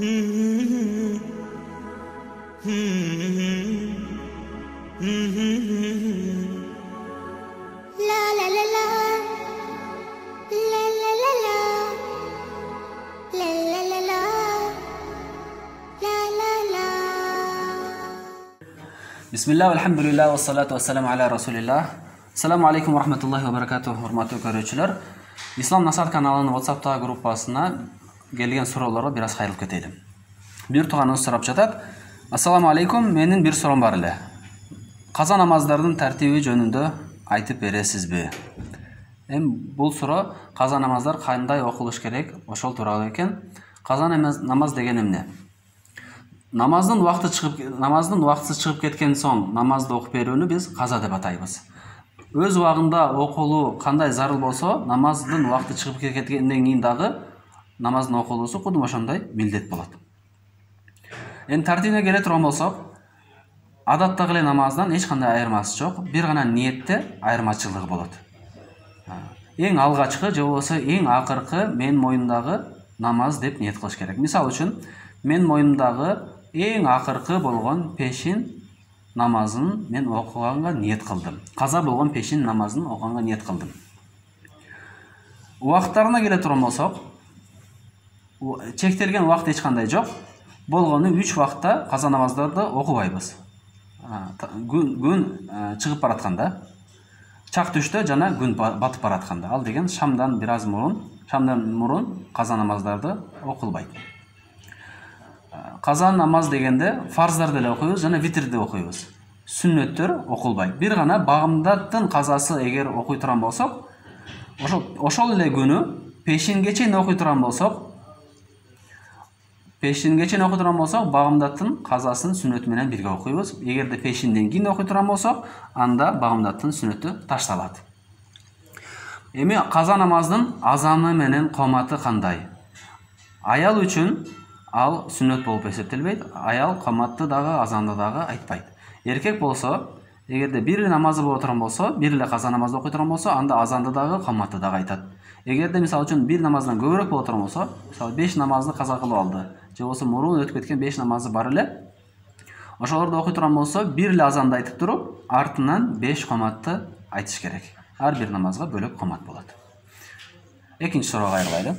Bismillah, alhamdulillah, wassalatu wassalamu ala rasulillah. Assalamu alaikum wa rahmatullahi wa barakatuh, hurmatly көрүүчүлөр. Ислам Насар каналынын WhatsApp'ta группасына келген суроолорго бир аз кайрылып кетели. Бир тууганыбыз сурап жатат. Ассаламу алейкум, менин бир суроом бар эле. Каза намаздардын тартиби жөнүндө айтып бересизби? Бул суроо каза намаздар кандай окулуш керек, ошол тууралуу экен. Каза намаз деген эмне? Намаздын убактысы чыгып кеткен соң намазды окуп берүүнү биз каза деп атайбыз. Өз убагында окулуу кандай зарыл болсо, намаздын убакыты чыгып кеткенден кийин дагы намаздын окулуусу кудум ошондой милдет болот. Тартибине келе турган болсок, адаттагы эле намаздан эч кандай айырмасы жок. Бир гана ниетте айырмачылыгы болот. Эң алгачкы же болбосо эң акыркы менин моюмдагы намаз деп ниет кылыш керек. Мисалы үчүн, менин моюмдагы эң акыркы болгон пешин намазын мен окуганга ниет кылдым. Каза болгон пешин намазын окуганга ниет кылдым. Убакыттарына келе турган болсок, чектелген убакыт эч кандай жок. Болгону 3 убакытта каза намаздарды окубайбыз. Күн чыгып баратканда, чак түштө жана күн батып баратканда. Ал деген шамдан бир аз мурун каза намаздарды окулбайт. Каза намаз дегенде фарздарды эле окуйбуз жана витрди окуйбуз. Сүннөттөр окулбайт. Бир гана багымдаттын казасы эгер окуй турган болсок, ошол эле күнү пешинге чейин окуй турган болсок, багымдаттын казасын сүннөтү менен бирге окуйбуз. Эгерде пешинден кийин окуй турган болсок, анда багымдаттын сүннөтү ташталат. Эми каза намаздын азаны менен коматы кандай? Аял үчүн ал сүннөт болуп эсептелбейт. Аял коматты дагы, азанды дагы айтпайт. Эркек болсо, эгерде бир эле намазы боло турган болсо, бир эле каза намазды окуй турган болсо, анда азанды дагы, коматты дагы айтат. Эгерде мисалы үчүн бир намаздан көбүрөөк боло турган болсо, мисалы 5 намазды каза кылып алды, же болбосо мурун өтүп кеткен 5 намазы бар эле, ошолорду окуй турган болсо, бир эле азанды айтып туруп, артынан 5 коматты айтыш керек. Ар бир намазга бөлөк комат болот. Экинчи суроого кайрылайлы.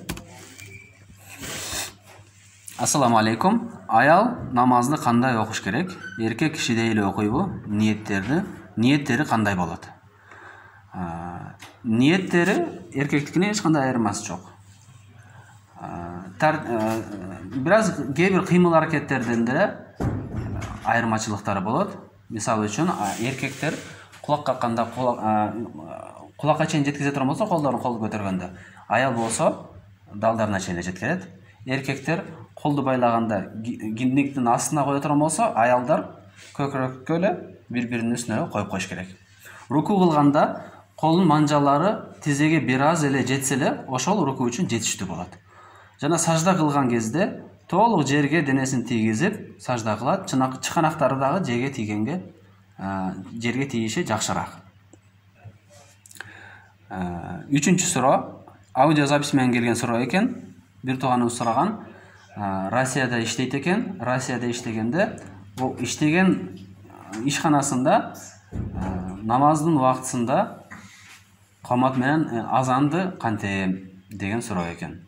Ассаламу алейкум. Аял намазды кандай окуш керек? Эркек кишидей эле окуйбу? Ниеттери кандай болот? Ниеттери эркектикине эч кандай айырмасы жок. Бир аз кээ бир кыймыл аракеттерден деле айырмачылыктары болот. Мисалы үчүн, эркектер кулак какканда кулакка чейин жеткизе турган болсо, колдорун көтөргөндө, аял болсо далдарына чейин жеткирет. Эркектер колду байлаганда киндиктин астына кое турган болсо, аялдар көкүрөккө эле бири-биринин үстүнө коюп коюш керек. Руку кылганда колдун манжалары тизеге бир аз эле жетсе эле, ошол руку үчүн жетиштүү болот. Жана сажда кылган кезде толук жерге денесин тийгизип сажда кылат. Чыканактары дагы жерге тийиши жакшыраак. Үчүнчү суроо, аудио запись менен келген суроо экен. Бир тууганыбыз сураган, Россияда иштейт экен. Россияда иштегенде, бул иштеген ишканасында намаздын убактысында комат менен азанды кантем деген суроо экен.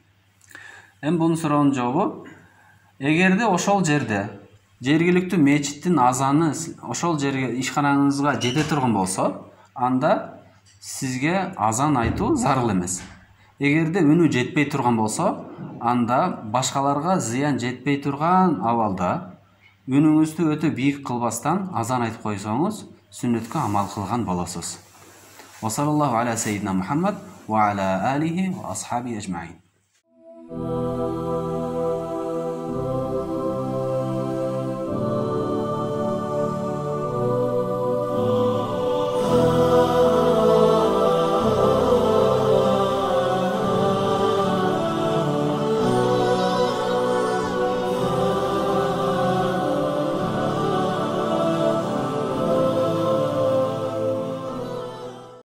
Бунун суроонун жообу, эгерде ошол жерде жергиликтүү мечиттин азаны ошол жерге ишканаңызга жете турган болсо, анда сизге азан айтуу зарыл эмес. Эгерде үнү жетпей турган болсо, анда башкаларга зыян жетпей турган абалда үнүңүздү өтө бийик кылбастан азан айтып койсоңуз, сүннөткө амал кылган болосуз. Ва саллаллаху аля сайидина Мухаммад ва аля алихи ва асхаби ажмаин.